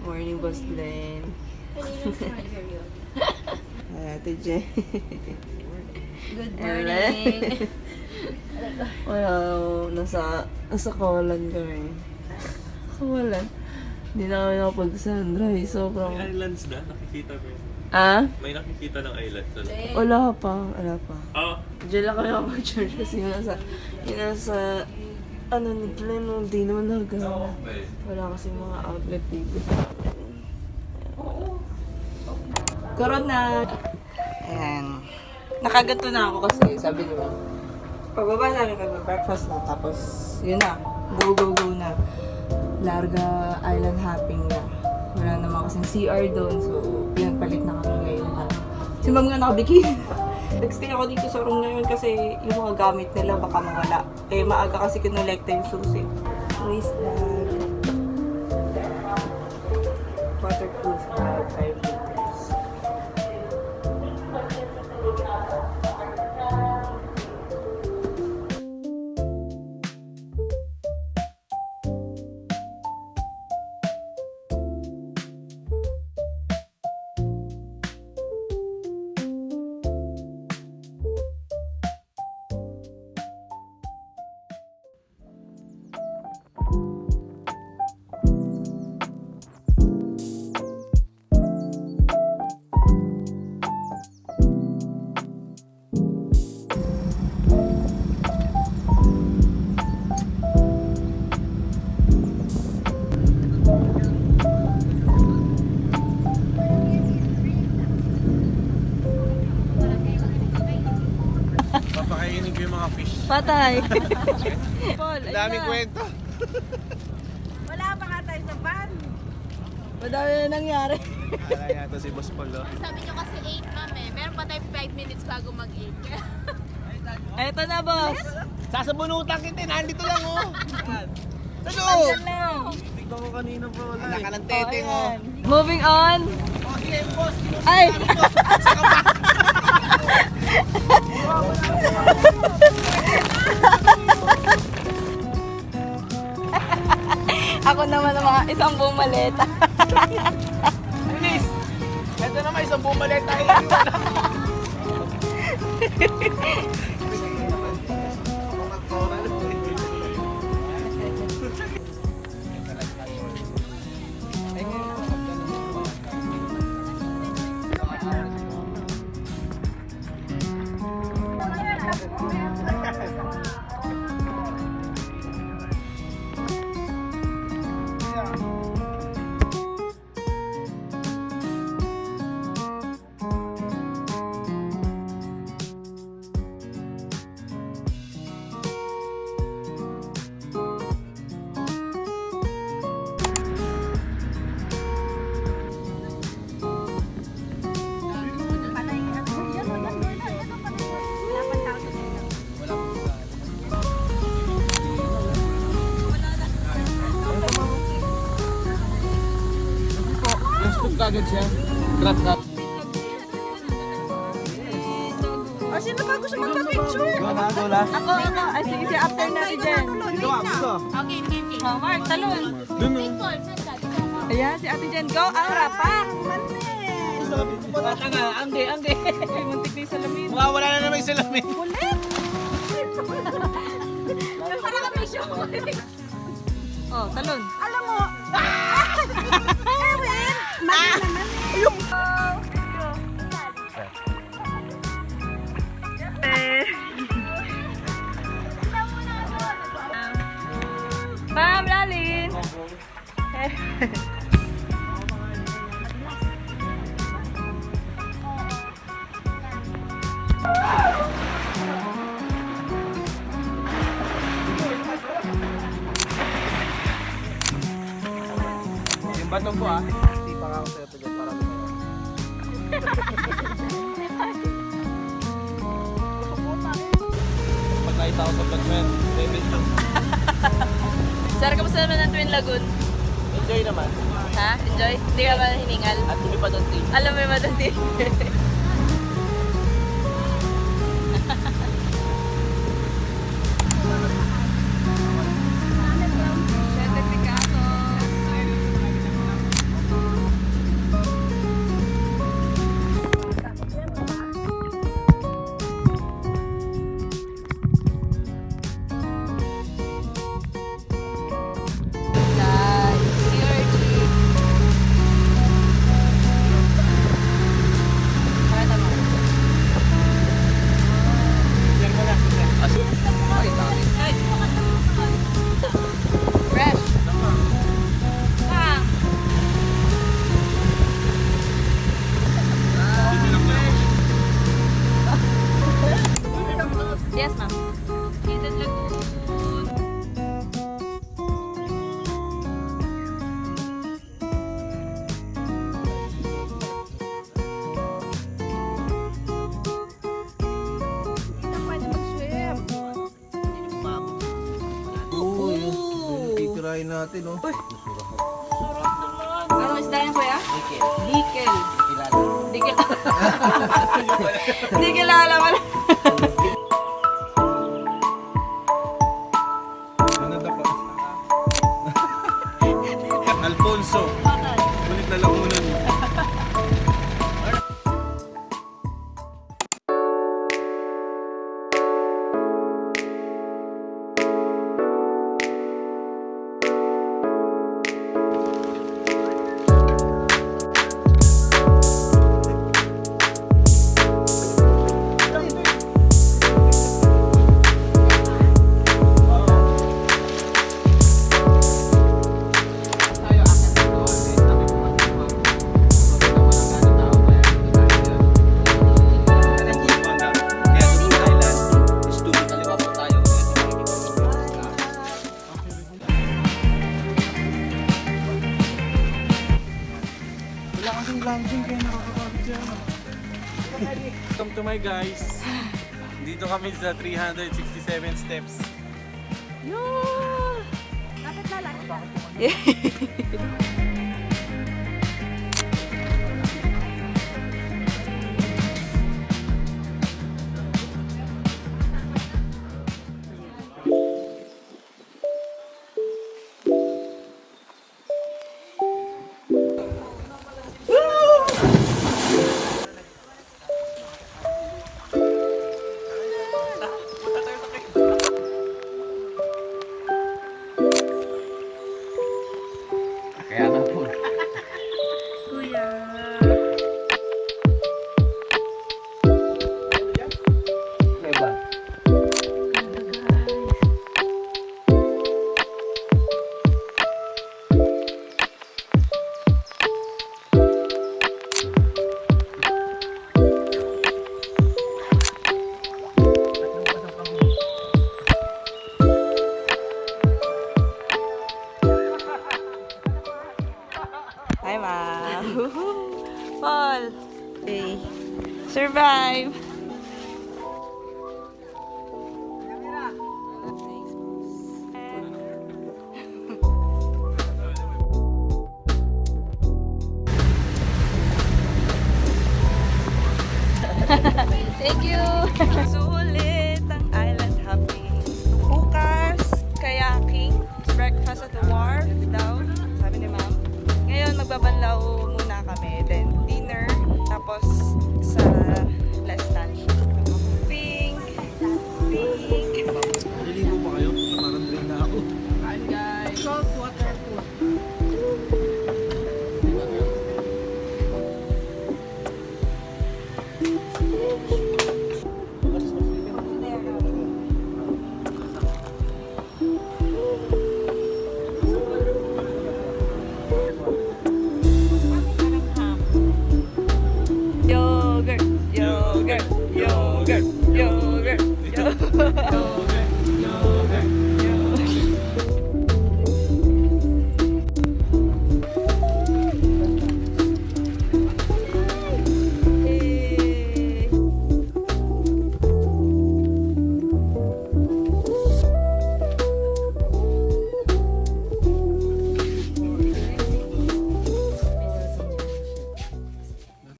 Morning, Boss Glenn. Ay, Ate Jen. Good morning. Wow, nasa kawalan kami. Kawalan. Hindi na kami nakapag-sunrise. Sobrang... May islands na? Nakikita ko yun. Ah? May nakikita ng islands na. Wala pa. Ah! Diyan lang kami ako-church kasi yung nasa ano ni Glenn, hindi naman nagana. Wala kasi mga outlet dito. Karoon na. Ayan. Nakaganto na ako kasi sabi niyo. Pagbaba namin breakfast na tapos yun na. Go na. Larga island hopping na. Wala naman kasing CR doon so pinagpalit na kami ngayon. Si ma'am nga nakabikini. Nagstay ako dito sa room ngayon kasi yung mga gamit nila baka mawala. Eh, maaga kasi kinolekta yung susi. Waste bag. Waterproof bag, 5 liters. Papakainin ko yung mga fish. Patay! Paul, ayun Daming na. kwento. Wala pa nga tayo sa van. Madami na nangyari. Ala yata si Boss Paul. Oh. Sabi nyo kasi 8 ma'am eh. Meron pa tayo 5 minutes bago mag-8. Eto na, boss. Sasabunutan kita, nandito lang oh. Ano? Andyan lang. Tignan ko kanina pa wala. Wala ka ng Oh, teteng oh. ayan. Moving on. Oh, sige, boss. Ay! Ako naman ang mga isang buong maleta. Bilis! Ito naman isang bumalet tayo. Kagad siya. Drop cut. O, sino ba gusto magpa-picture? Go last. Ako. Ay, sige, si after natin dyan. Dito ka, dito. Okay, game. Oh, Mark, talon. Dun oh. Paul, saan ka? Ayan, si Ate Jen. Go, ang rapak. Ande. Ay, muntik na yung salamin. Mawawala na naman yung salamin. Para kami show. Oh, talon. Alam mo, Erwin, mali naman Ma'am, lalin. Yung batong ko ah. Hindi pa ako sa'yo pagod para lumayo. Pag nakita ko sa vlog mo yan, baby. Sir, kamusta naman ang Twin Lagoon? Enjoy naman. Ha? Enjoy? Hindi ka ba hiningal? At hindi pa doon team. Alam mo yung madati. kain natin, oh. Ano isda yan, kuya? Dikel. Dikel. Kilala. Dikel. Dikel alam mo. Ano na pa? Alfonso. Ulit na lamunan. Wala kasing launching kaya nakakapagod siya. Welcome to my guys. Dito kami sa 367 steps. Dapat lalaki ka. Kaya nga po. Kuya. Diba? Hi, Ma. Paul. Okay. Survive. Thank you. Sulit ang island hopping. Bukas, kayaking, breakfast at the wharf daw, sabi ni Ma'am. Ngayon, magbabanlaw